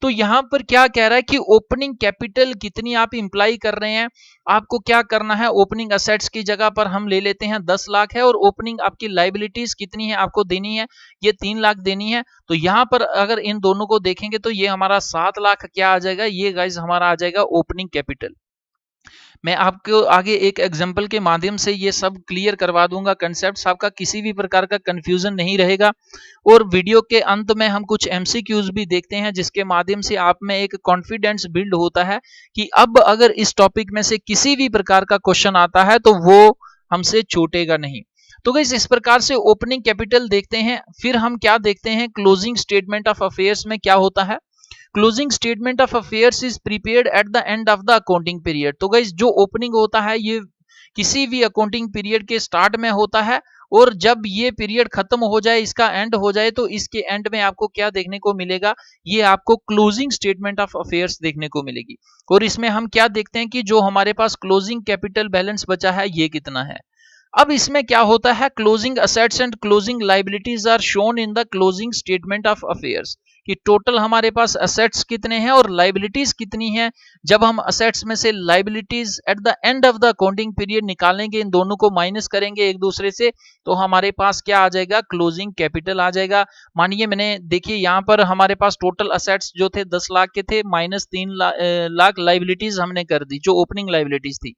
तो यहां पर क्या कह रहा है कि ओपनिंग कैपिटल कितनी आप इंप्लाई कर रहे हैं, आपको क्या करना है, ओपनिंग असेट्स की जगह पर हम ले लेते हैं 10 लाख है और ओपनिंग आपकी लाइबिलिटीज कितनी है आपको देनी है, ये 3 लाख देनी है। तो यहां पर अगर इन दोनों को देखेंगे तो ये हमारा 7 लाख क्या आ जाएगा, ये गाइज हमारा आ जाएगा ओपनिंग कैपिटल। मैं आपको आगे एक एग्जांपल के माध्यम से ये सब क्लियर करवा दूंगा, कंसेप्ट आपका किसी भी प्रकार का कंफ्यूजन नहीं रहेगा। और वीडियो के अंत में हम कुछ एमसीक्यूज भी देखते हैं जिसके माध्यम से आप में एक कॉन्फिडेंस बिल्ड होता है कि अब अगर इस टॉपिक में से किसी भी प्रकार का क्वेश्चन आता है तो वो हमसे छूटेगा नहीं। तो गाइस इस प्रकार से ओपनिंग कैपिटल देखते हैं। फिर हम क्या देखते हैं, क्लोजिंग स्टेटमेंट ऑफ अफेयर्स में क्या होता है। Closing statement of affairs is prepared at the end of the accounting period. तो गाइस जो ओपनिंग होता है ये किसी भी अकाउंटिंग पीरियड के स्टार्ट में होता है, और जब ये पीरियड खत्म हो जाए, इसका एंड हो जाए, तो इसके एंड में आपको क्या देखने को मिलेगा, ये आपको क्लोजिंग स्टेटमेंट ऑफ अफेयर्स देखने को मिलेगी। और इसमें हम क्या देखते हैं कि जो हमारे पास क्लोजिंग कैपिटल बैलेंस बचा है ये कितना है। अब इसमें क्या होता है, closing assets and closing liabilities are shown in the closing statement of affairs, कि टोटल हमारे पास असेट्स कितने हैं और लाइबिलिटीज कितनी हैं। जब हम असेट्स में से liabilities at the end of the accounting period निकालेंगे, इन दोनों को माइनस करेंगे एक दूसरे से, तो हमारे पास क्या आ जाएगा, क्लोजिंग कैपिटल आ जाएगा। मानिए मैंने देखिए यहाँ पर हमारे पास टोटल असेट्स जो थे 10 लाख के थे, माइनस 3 लाख लाइबिलिटीज हमने कर दी जो ओपनिंग लाइबिलिटीज थी।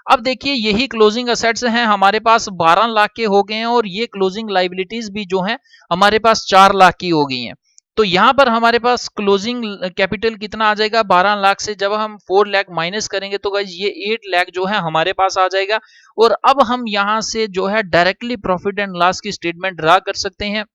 अब देखिए यही क्लोजिंग असेट्स हैं हमारे पास 12 लाख के हो गए हैं, और ये क्लोजिंग लाइबिलिटीज भी जो हैं हमारे पास 4 लाख की हो गई हैं। तो यहां पर हमारे पास क्लोजिंग कैपिटल कितना आ जाएगा, 12 लाख से जब हम 4 लाख माइनस करेंगे तो गाइस ये 8 लाख जो है हमारे पास आ जाएगा। और अब हम यहां से जो है डायरेक्टली प्रॉफिट एंड लॉस की स्टेटमेंट ड्रा कर सकते हैं।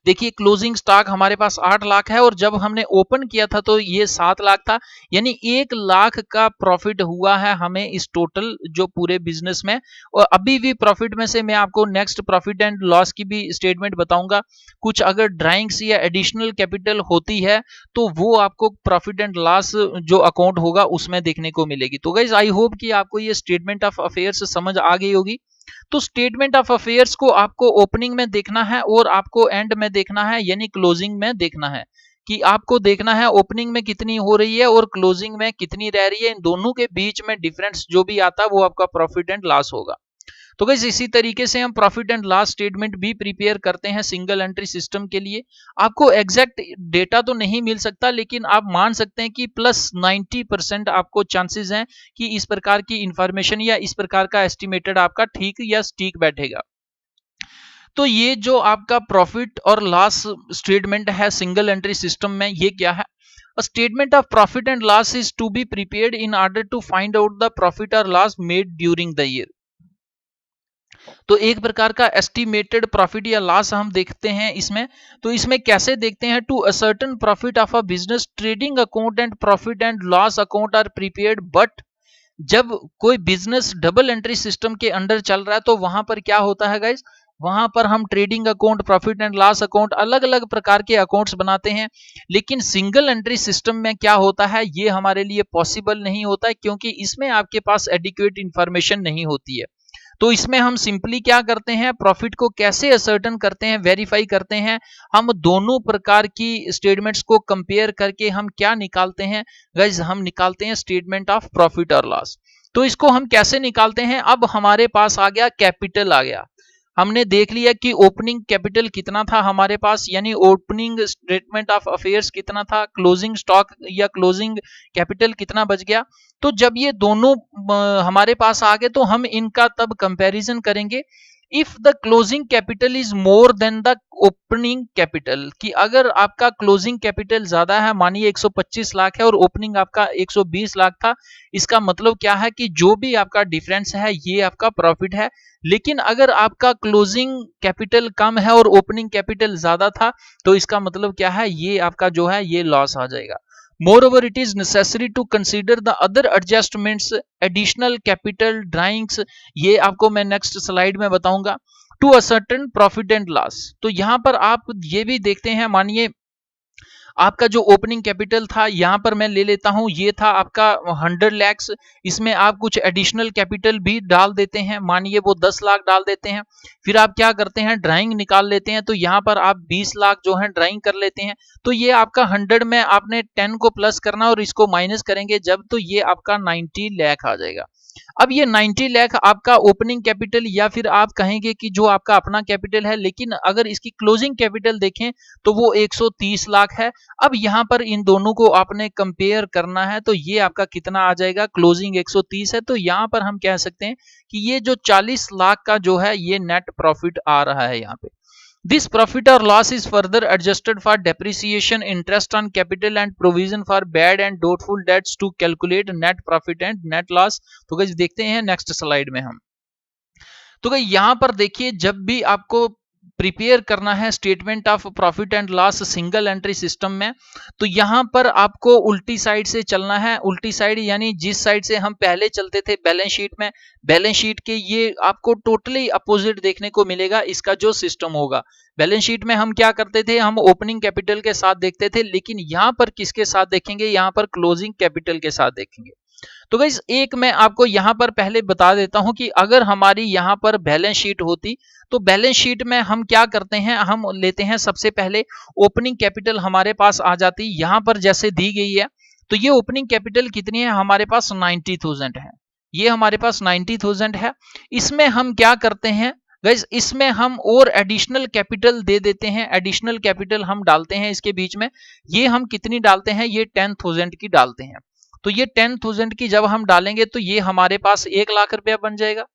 देखिए क्लोजिंग स्टॉक हमारे पास 8 लाख है और जब हमने ओपन किया था तो ये 7 लाख था, यानी 1 लाख का प्रॉफिट हुआ है हमें इस टोटल जो पूरे बिजनेस में। और अभी भी प्रॉफिट में से मैं आपको नेक्स्ट प्रॉफिट एंड लॉस की भी स्टेटमेंट बताऊंगा। कुछ अगर ड्राइंग्स या एडिशनल कैपिटल होती है तो वो आपको प्रॉफिट एंड लॉस जो अकाउंट होगा उसमें देखने को मिलेगी। तो गाइज आई होप कि आपको ये स्टेटमेंट ऑफ अफेयर्स समझ आ गई होगी। तो स्टेटमेंट ऑफ अफेयर्स को आपको ओपनिंग में देखना है और आपको एंड में देखना है, यानी क्लोजिंग में देखना है, कि आपको देखना है ओपनिंग में कितनी हो रही है और क्लोजिंग में कितनी रह रही है। इन दोनों के बीच में डिफरेंस जो भी आता है वो आपका प्रॉफिट एंड लॉस होगा। तो गाइस इसी तरीके से हम प्रॉफिट एंड लॉस स्टेटमेंट भी प्रिपेयर करते हैं सिंगल एंट्री सिस्टम के लिए। आपको एग्जैक्ट डेटा तो नहीं मिल सकता, लेकिन आप मान सकते हैं कि प्लस 90% आपको चांसेस हैं कि इस प्रकार की इंफॉर्मेशन या इस प्रकार का एस्टिमेटेड आपका ठीक या सटीक बैठेगा। तो ये जो आपका प्रॉफिट और लॉस स्टेटमेंट है सिंगल एंट्री सिस्टम में, ये क्या है, A statement of profit and loss is to be prepared in order to find out the profit or loss made during the year। तो एक प्रकार का एस्टिमेटेड प्रॉफिट या लॉस हम देखते हैं इसमें। तो इसमें कैसे देखते हैं, to ascertain profit of a business trading account and profit and loss account are prepared. But जब कोई बिजनेस डबल एंट्री सिस्टम के अंडर चल रहा है तो वहां पर क्या होता है गाइस, वहां पर हम trading account, profit and loss account, अलग अलग प्रकार के अकाउंट्स बनाते हैं। लेकिन सिंगल एंट्री सिस्टम में क्या होता है, ये हमारे लिए पॉसिबल नहीं होता है, क्योंकि इसमें आपके पास एडिक्वेट इंफॉर्मेशन नहीं होती है। तो इसमें हम सिंपली क्या करते हैं, प्रॉफिट को कैसे असर्टन करते हैं, वेरीफाई करते हैं, हम दोनों प्रकार की स्टेटमेंट्स को कंपेयर करके हम क्या निकालते हैं गाइस, हम निकालते हैं स्टेटमेंट ऑफ प्रॉफिट और लॉस। तो इसको हम कैसे निकालते हैं, अब हमारे पास आ गया कैपिटल आ गया, हमने देख लिया कि ओपनिंग कैपिटल कितना था हमारे पास, यानी ओपनिंग स्टेटमेंट ऑफ अफेयर्स कितना था, क्लोजिंग स्टॉक या क्लोजिंग कैपिटल कितना बच गया। तो जब ये दोनों हमारे पास आ गए तो हम इनका तब कंपैरिजन करेंगे। If the closing capital is more than the opening capital, कि अगर आपका क्लोजिंग कैपिटल ज्यादा है, मानिए 125 लाख है और ओपनिंग आपका 120 लाख था, इसका मतलब क्या है कि जो भी आपका डिफरेंस है ये आपका प्रॉफिट है। लेकिन अगर आपका क्लोजिंग कैपिटल कम है और ओपनिंग कैपिटल ज्यादा था तो इसका मतलब क्या है, ये आपका जो है ये लॉस आ जाएगा। Moreover, it is necessary to consider the other adjustments, additional capital drawings, ये आपको मैं नेक्स्ट स्लाइड में बताऊंगा, to a certain profit and loss। तो यहां पर आप ये भी देखते हैं, मानिए आपका जो ओपनिंग कैपिटल था यहाँ पर मैं ले लेता हूँ, ये था आपका 100 लाख। इसमें आप कुछ एडिशनल कैपिटल भी डाल देते हैं, मानिए वो 10 लाख डाल देते हैं। फिर आप क्या करते हैं, ड्राइंग निकाल लेते हैं, तो यहाँ पर आप 20 लाख जो है ड्राइंग कर लेते हैं। तो ये आपका 100 में आपने 10 को प्लस करना और इसको माइनस करेंगे जब, तो ये आपका 90 लाख आ जाएगा। अब ये 90 लाख आपका ओपनिंग कैपिटल या फिर आप कहेंगे कि जो आपका अपना कैपिटल है, लेकिन अगर इसकी क्लोजिंग कैपिटल देखें तो वो 130 लाख है। अब यहाँ पर इन दोनों को आपने कंपेयर करना है, तो ये आपका कितना आ जाएगा, क्लोजिंग 130 है, तो यहाँ पर हम कह सकते हैं कि ये जो 40 लाख का जो है ये नेट प्रॉफिट आ रहा है यहाँ पे। This profit or loss is further adjusted for depreciation, interest on capital and provision for bad and doubtful debts to calculate net profit and net loss। तो गाइस देखते हैं नेक्स्ट स्लाइड में हम। तो गाइस यहाँ पर देखिए, जब भी आपको प्रिपेयर करना है statement of profit and loss single entry system में, तो यहाँ पर आपको उल्टी साइड से चलना है। उल्टी साइड यानी जिस साइड से हम पहले चलते थे बैलेंस शीट में, बैलेंस शीट के ये आपको टोटली अपोजिट देखने को मिलेगा इसका जो सिस्टम होगा। बैलेंस शीट में हम क्या करते थे, हम ओपनिंग कैपिटल के साथ देखते थे, लेकिन यहाँ पर किसके साथ देखेंगे, यहाँ पर क्लोजिंग कैपिटल के साथ देखेंगे। तो गाइस एक मैं आपको यहाँ पर पहले बता देता हूं कि अगर हमारी यहाँ पर बैलेंस शीट होती, तो बैलेंस शीट में हम क्या करते हैं, हम लेते हैं सबसे पहले ओपनिंग कैपिटल हमारे पास आ जाती, यहाँ पर जैसे दी गई है। तो ये ओपनिंग कैपिटल कितनी है हमारे पास, 90,000 है। ये हमारे पास 90,000 है। इसमें हम क्या करते हैं गाइस, इसमें हम और एडिशनल कैपिटल दे देते हैं, एडिशनल कैपिटल हम डालते हैं इसके बीच में। ये हम कितनी डालते हैं, ये 10,000 की डालते हैं। तो ये 10,000 की जब हम डालेंगे तो ये हमारे पास 1 लाख रुपया बन जाएगा।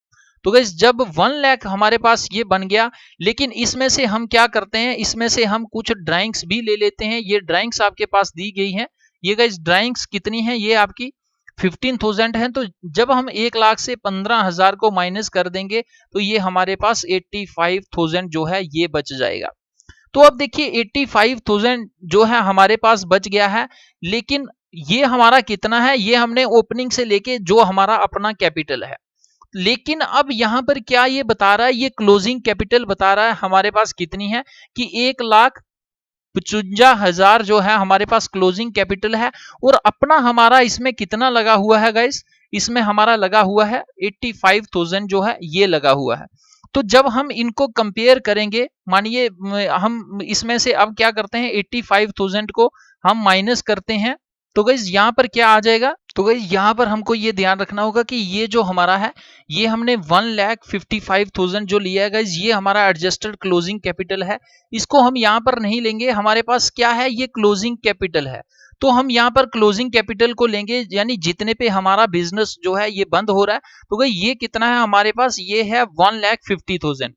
तो गाइस जब 1 लाख हमारे पास ये बन गया, लेकिन इसमें से हम क्या करते हैं, इसमें से हम कुछ ड्राइंग्स भी ले लेते हैं। ये ड्राइंग्स आपके पास दी गई हैं, ये गाइस ड्राइंग्स कितनी है, ये आपकी 15,000 है। तो जब हम 1 लाख से 15,000 को माइनस कर देंगे तो ये हमारे पास 85,000 जो है ये बच जाएगा। तो अब देखिए 85,000 जो है हमारे पास बच गया है, लेकिन ये हमारा कितना है, ये हमने ओपनिंग से लेके जो हमारा अपना कैपिटल है। लेकिन अब यहां पर क्या ये बता रहा है, ये क्लोजिंग कैपिटल बता रहा है हमारे पास कितनी है कि 1,55,000 जो है हमारे पास क्लोजिंग कैपिटल है। और अपना हमारा इसमें कितना लगा हुआ है गाइस, इसमें हमारा लगा हुआ है 85,000 जो है ये लगा हुआ है। तो जब हम इनको कंपेयर करेंगे, मानिए हम इसमें से अब क्या करते हैं, 85,000 को हम माइनस करते हैं, तो गाइस यहाँ पर क्या आ जाएगा, तो गाइस यहाँ पर हमको ये ध्यान रखना होगा कि ये जो हमारा है, ये हमने 1,55,000 जो लिया है गाइस, ये हमारा एडजस्टेड क्लोजिंग कैपिटल है। इसको हम यहाँ पर नहीं लेंगे, हमारे पास क्या है, ये क्लोजिंग कैपिटल है। तो हम यहाँ पर क्लोजिंग कैपिटल को लेंगे, यानी जितने पे हमारा बिजनेस जो है ये बंद हो रहा है। तो गाइस ये कितना है हमारे पास, ये है 1,50,000।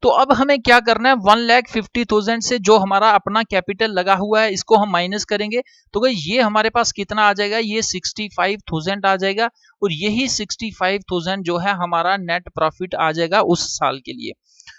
तो अब हमें क्या करना है, 1,50,000 से जो हमारा अपना कैपिटल लगा हुआ है इसको हम माइनस करेंगे। तो गाइस ये हमारे पास कितना आ जाएगा, ये 65,000 आ जाएगा। और यही 65,000 जो है हमारा नेट प्रॉफिट आ जाएगा उस साल के लिए।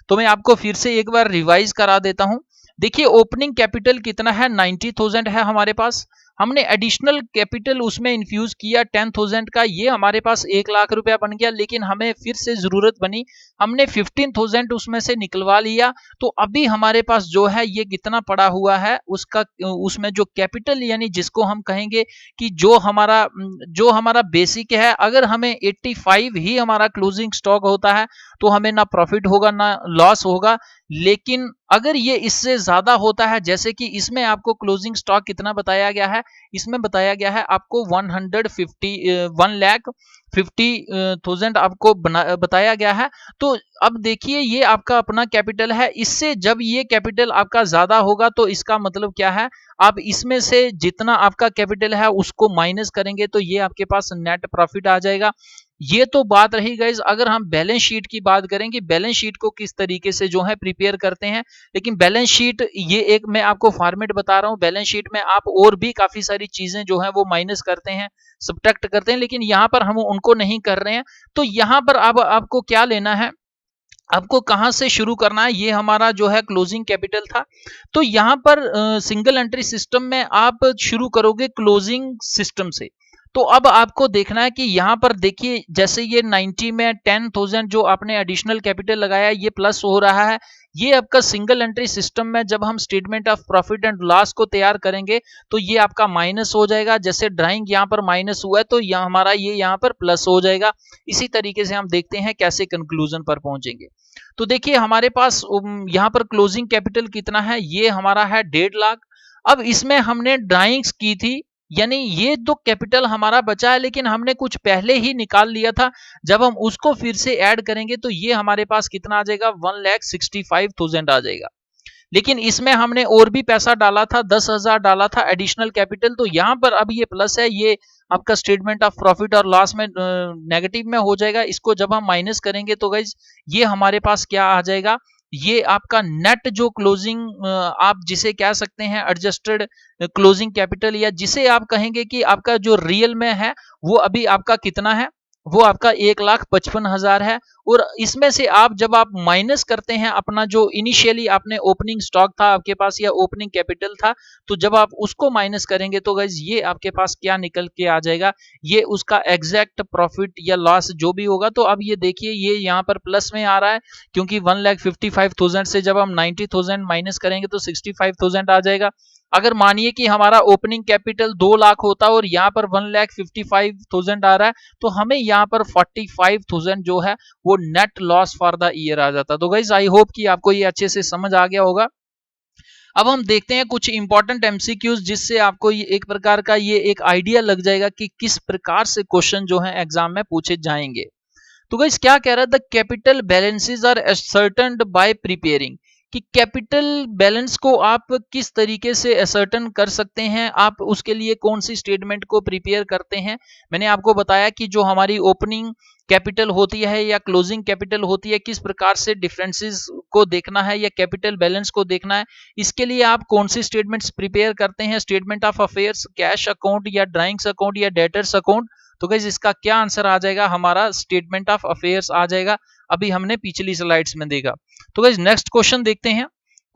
तो मैं आपको फिर से एक बार रिवाइज करा देता हूं। देखिए ओपनिंग कैपिटल कितना है, 90,000 है हमारे पास। हमने एडिशनल कैपिटल उसमें इन्फ्यूज किया 10,000 का, ये हमारे पास 1 लाख रुपया बन गया। लेकिन हमें फिर से जरूरत बनी, हमने 15,000 उसमें से निकलवा लिया। तो अभी हमारे पास जो है ये कितना पड़ा हुआ है, उसका उसमें जो कैपिटल यानी जिसको हम कहेंगे कि जो हमारा बेसिक है, अगर हमें 85 ही हमारा क्लोजिंग स्टॉक होता है तो हमें ना प्रॉफिट होगा ना लॉस होगा। लेकिन अगर ये इससे ज्यादा होता है, जैसे कि इसमें आपको क्लोजिंग स्टॉक कितना बताया गया है, इसमें बताया गया है आपको 1,50,000 आपको बताया गया है। तो अब देखिए ये आपका अपना कैपिटल है, इससे जब ये कैपिटल आपका ज्यादा होगा तो इसका मतलब क्या है, आप इसमें से जितना आपका कैपिटल है उसको माइनस करेंगे तो ये आपके पास नेट प्रॉफिट आ जाएगा। ये तो बात रही गाइज अगर हम बैलेंस शीट की बात करें कि बैलेंस शीट को किस तरीके से जो है प्रिपेयर करते हैं। लेकिन बैलेंस शीट ये एक मैं आपको फॉर्मेट बता रहा हूं, बैलेंस शीट में आप और भी काफी सारी चीजें जो है वो माइनस करते हैं, सब्ट्रैक्ट करते हैं, लेकिन यहाँ पर हम उनको नहीं कर रहे हैं। तो यहाँ पर अब आपको क्या लेना है, आपको कहां से शुरू करना है, ये हमारा जो है क्लोजिंग कैपिटल था। तो यहाँ पर सिंगल एंट्री सिस्टम में आप शुरू करोगे क्लोजिंग सिस्टम से। तो अब आपको देखना है कि यहाँ पर देखिए जैसे ये 90 में 10,000 जो आपने एडिशनल कैपिटल लगाया है ये प्लस हो रहा है। ये आपका सिंगल एंट्री सिस्टम में जब हम statement of profit and loss को तैयार करेंगे तो ये आपका माइनस हो जाएगा। जैसे ड्राइंग यहाँ पर माइनस हुआ है तो यहाँ हमारा ये यहाँ पर प्लस हो जाएगा। इसी तरीके से हम देखते हैं कैसे कंक्लूजन पर पहुंचेंगे। तो देखिए हमारे पास यहाँ पर क्लोजिंग कैपिटल कितना है, ये हमारा है 1.5 लाख। अब इसमें हमने ड्राइंग्स की थी, यानी ये तो कैपिटल हमारा बचा है लेकिन हमने कुछ पहले ही निकाल लिया था। जब हम उसको फिर से ऐड करेंगे तो ये हमारे पास कितना आ जाएगा, 1,65,000 आ जाएगा। लेकिन इसमें हमने और भी पैसा डाला था, 10,000 डाला था एडिशनल कैपिटल। तो यहाँ पर अब ये प्लस है, ये आपका स्टेटमेंट ऑफ प्रॉफिट और लॉस में नेगेटिव में हो जाएगा। इसको जब हम माइनस करेंगे तो गाइज ये हमारे पास क्या आ जाएगा, ये आपका नेट जो क्लोजिंग आप जिसे कह सकते हैं एडजस्टेड क्लोजिंग कैपिटल, या जिसे आप कहेंगे कि आपका जो रियल में है वो अभी आपका कितना है, वो आपका 1,55,000 है। और इसमें से आप जब आप माइनस करते हैं अपना जो इनिशियली आपने ओपनिंग स्टॉक था आपके पास या ओपनिंग कैपिटल था, तो जब आप उसको माइनस करेंगे तो गाइज ये आपके पास क्या निकल के आ जाएगा, ये उसका एग्जैक्ट प्रॉफिट या लॉस जो भी होगा। तो अब ये देखिए ये यहाँ पर प्लस में आ रहा है क्योंकि 1,55,000 से जब हम 90,000 माइनस करेंगे तो 65,000 आ जाएगा। अगर मानिए कि हमारा ओपनिंग कैपिटल 2 लाख होता और यहाँ पर 1,55,000 आ रहा है तो हमें यहाँ पर 45,000 जो है वो net loss for the year आ जाता। तो गाइज आई होप कि आपको ये अच्छे से समझ आ गया होगा। अब हम देखते हैं कुछ इंपॉर्टेंट एमसीक्यूज जिससे आपको ये एक प्रकार का ये एक आइडिया लग जाएगा कि किस प्रकार से क्वेश्चन जो है एग्जाम में पूछे जाएंगे। तो गाइस क्या कह रहा है, the capital balances are ascertained by preparing, कि कैपिटल बैलेंस को आप किस तरीके से असर्टन कर सकते हैं, आप उसके लिए कौन सी स्टेटमेंट को प्रिपेयर करते हैं। मैंने आपको बताया कि जो हमारी ओपनिंग कैपिटल होती है या क्लोजिंग कैपिटल होती है किस प्रकार से डिफरेंसेस को देखना है या कैपिटल बैलेंस को देखना है। इसके लिए आप कौन सी स्टेटमेंट्स प्रिपेयर करते हैं, statement of affairs, cash account या ड्राइंग्स अकाउंट या डेटर्स अकाउंट। तो गाइस इसका क्या आंसर आ जाएगा, हमारा स्टेटमेंट ऑफ अफेयर्स आ जाएगा। अभी हमने पिछली स्लाइड्स में देखा। तो गाइस नेक्स्ट क्वेश्चन देखते हैं।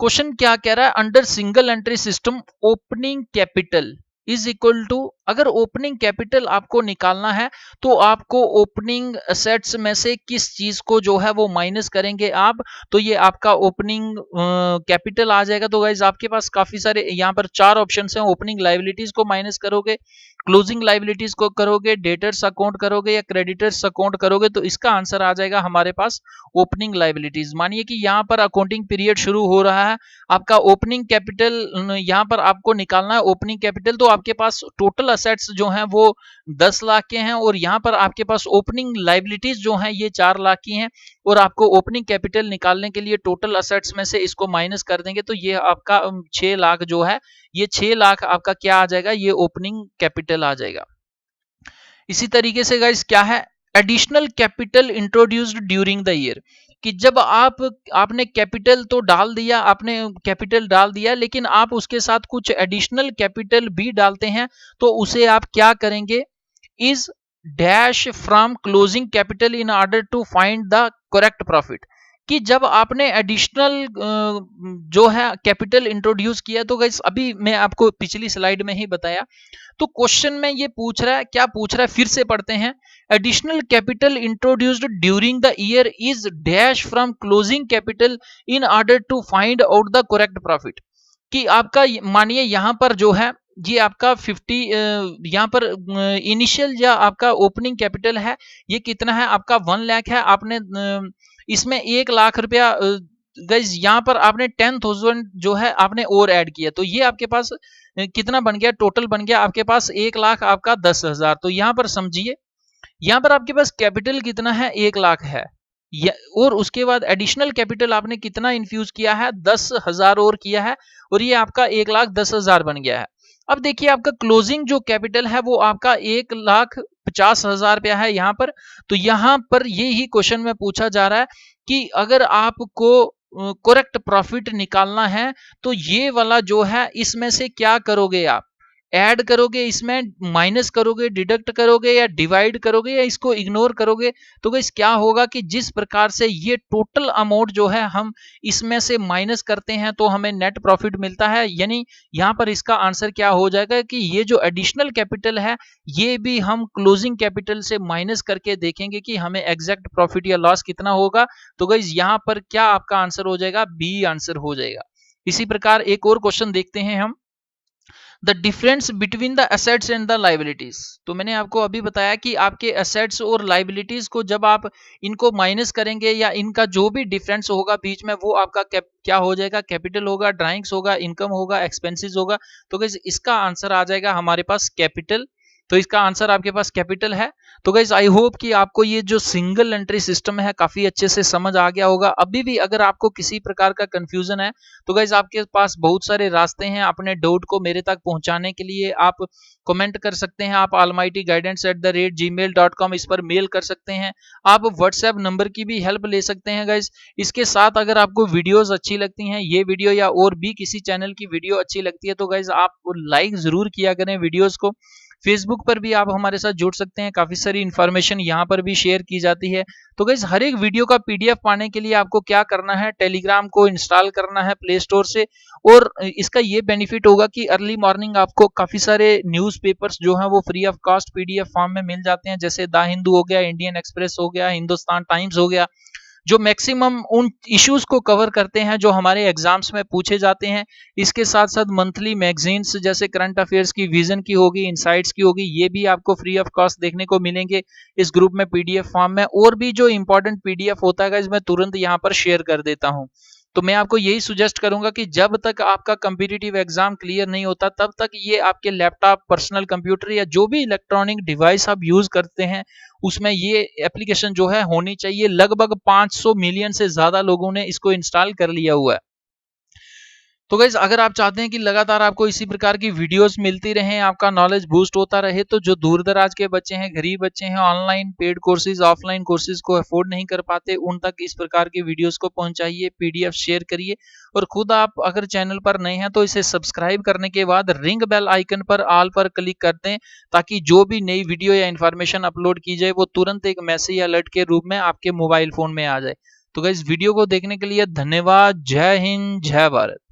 क्वेश्चन क्या कह रहा है, under single entry system opening capital is equal to, अगर ओपनिंग कैपिटल आपको निकालना है तो आपको ओपनिंग असेट्स में से किस चीज को जो है वो माइनस करेंगे आप, तो ये आपका ओपनिंग कैपिटल आ जाएगा। तो गाइज आपके पास काफी सारे यहाँ पर 4 ऑप्शंस हैं, ओपनिंग लाइबिलिटीज को माइनस करोगे, क्लोजिंग लाइबिलिटीज को करोगे, डेटर्स अकाउंट करोगे या क्रेडिटर्स अकाउंट करोगे। तो इसका आंसर आ जाएगा हमारे पास ओपनिंग लाइबिलिटीज। मानिए कि यहाँ पर अकाउंटिंग पीरियड शुरू हो रहा है, आपका ओपनिंग कैपिटल यहाँ पर आपको निकालना है ओपनिंग कैपिटल। तो आपके पास टोटल असेट्स जो हैं वो 10 लाख के हैं और यहाँ पर आपके पास ओपनिंग लाइबिलिटीज जो हैं ये 4 लाख की हैं, और आपको ओपनिंग कैपिटल निकालने के लिए टोटल असेट्स में से इसको माइनस कर देंगे तो ये आपका 6 लाख जो है, ये 6 लाख आपका क्या आ जाएगा, ये ओपनिंग कैपिटल आ जाएगा। इसी तरीके से गाइस क्या है, additional capital introduced during the year, कि जब आपने कैपिटल तो डाल दिया, आपने कैपिटल डाल दिया लेकिन आप उसके साथ कुछ एडिशनल कैपिटल भी डालते हैं तो उसे आप क्या करेंगे, is dash from closing capital in order to find the correct profit, कि जब आपने एडिशनल जो है कैपिटल इंट्रोड्यूस किया। तो गाइस अभी मैं आपको पिछली स्लाइड में ही बताया, तो क्वेश्चन में ये पूछ रहा है, क्या पूछ रहा है फिर से पढ़ते हैं, additional capital introduced during the year is dash from closing capital in order to find out the correct profit, कि आपका मानिए यहाँ पर जो है ये आपका 50 यहाँ पर इनिशियल या आपका ओपनिंग कैपिटल है ये कितना है, आपका 1 लाख है। आपने इसमें 1 लाख रुपया गाइस यहाँ पर आपने 10,000 जो है आपने और ऐड किया तो ये आपके पास कितना बन गया, टोटल बन गया आपके पास 1 लाख आपका 10,000। तो यहाँ पर समझिए यहाँ पर आपके पास कैपिटल कितना है, 1 लाख है, और उसके बाद एडिशनल कैपिटल आपने कितना इन्फ्यूज किया है, 10,000 और किया है, और ये आपका 1,10,000 बन गया है। अब देखिए आपका क्लोजिंग जो कैपिटल है वो आपका 1,50,000 रुपया है यहाँ पर। तो यहाँ पर ये ही क्वेश्चन में पूछा जा रहा है कि अगर आपको करेक्ट प्रॉफिट निकालना है तो ये वाला जो है इसमें से क्या करोगे आप, ऐड करोगे, इसमें माइनस करोगे, डिडक्ट करोगे या डिवाइड करोगे या इसको इग्नोर करोगे, तो गाइस क्या होगा कि जिस प्रकार से ये टोटल अमाउंट जो है हम इसमें से माइनस करते हैं तो हमें नेट प्रॉफिट मिलता है। यानी यहाँ पर इसका आंसर क्या हो जाएगा कि ये जो एडिशनल कैपिटल है ये भी हम क्लोजिंग कैपिटल से माइनस करके देखेंगे कि हमें एग्जैक्ट प्रॉफिट या लॉस कितना होगा। तो गाइस यहाँ पर क्या आपका आंसर हो जाएगा, बी आंसर हो जाएगा। इसी प्रकार एक और क्वेश्चन देखते हैं हम, the difference between the assets and the liabilities. तो मैंने आपको अभी बताया कि आपके एसेट्स और लाइबिलिटीज को जब आप इनको माइनस करेंगे या इनका जो भी डिफरेंस होगा बीच में वो आपका क्या हो जाएगा, कैपिटल होगा, ड्राइंग्स होगा, इनकम होगा, एक्सपेंसेस होगा। तो गाइस इसका आंसर आ जाएगा हमारे पास कैपिटल। तो इसका आंसर आपके पास कैपिटल है। तो गाइस आई होप कि आपको ये जो सिंगल एंट्री सिस्टम है काफी अच्छे से समझ आ गया होगा। अभी भी अगर आपको किसी प्रकार का कंफ्यूजन है तो गाइस आपके पास बहुत सारे रास्ते हैं अपने डाउट को मेरे तक पहुंचाने के लिए। आप कमेंट कर सकते हैं, आप almightyguidance@gmail.com इस पर मेल कर सकते हैं, आप व्हाट्सएप नंबर की भी हेल्प ले सकते हैं गाइस। इसके साथ अगर आपको वीडियोस अच्छी लगती हैं, ये वीडियो या और भी किसी चैनल की वीडियो अच्छी लगती है तो गाइस आप लाइक जरूर किया करें वीडियोस को। फेसबुक पर भी आप हमारे साथ जुड़ सकते हैं, काफी सारी इन्फॉर्मेशन यहाँ पर भी शेयर की जाती है। तो गाइस हर एक वीडियो का पीडीएफ पाने के लिए आपको क्या करना है, टेलीग्राम को इंस्टॉल करना है प्ले स्टोर से। और इसका ये बेनिफिट होगा कि अर्ली मॉर्निंग आपको काफी सारे न्यूज़पेपर्स जो हैं वो free of cost PDF form में मिल जाते हैं, जैसे द हिंदू हो गया, इंडियन एक्सप्रेस हो गया, हिंदुस्तान टाइम्स हो गया, जो मैक्सिमम उन इश्यूज को कवर करते हैं जो हमारे एग्जाम्स में पूछे जाते हैं। इसके साथ साथ मंथली मैगजीन्स जैसे करंट अफेयर्स की, विजन की होगी, इनसाइट्स की होगी, ये भी आपको फ्री ऑफ कॉस्ट देखने को मिलेंगे इस ग्रुप में पीडीएफ फॉर्म में। और भी जो इंपॉर्टेंट पीडीएफ होता है इसमें तुरंत यहाँ पर शेयर कर देता हूँ। तो मैं आपको यही सुजेस्ट करूंगा कि जब तक आपका कंपिटिटिव एग्जाम क्लियर नहीं होता तब तक ये आपके लैपटॉप, पर्सनल कंप्यूटर या जो भी इलेक्ट्रॉनिक डिवाइस आप यूज करते हैं उसमें ये एप्लीकेशन जो है होनी चाहिए। लगभग 500 मिलियन से ज्यादा लोगों ने इसको इंस्टॉल कर लिया हुआ है। तो गाइज अगर आप चाहते हैं कि लगातार आपको इसी प्रकार की वीडियोस मिलती रहें, आपका नॉलेज बूस्ट होता रहे, तो जो दूर दराज के बच्चे हैं, गरीब बच्चे हैं, online paid courses, offline courses को अफोर्ड नहीं कर पाते, उन तक इस प्रकार की वीडियोस को पहुंचाइए, पीडीएफ शेयर करिए। और खुद आप अगर चैनल पर नए हैं तो इसे सब्सक्राइब करने के बाद रिंग बेल आइकन पर ऑल पर क्लिक कर दें, ताकि जो भी नई वीडियो या इन्फॉर्मेशन अपलोड की जाए वो तुरंत एक मैसेज अलर्ट के रूप में आपके मोबाइल फोन में आ जाए। तो गाइज वीडियो को देखने के लिए धन्यवाद। जय हिंद, जय भारत।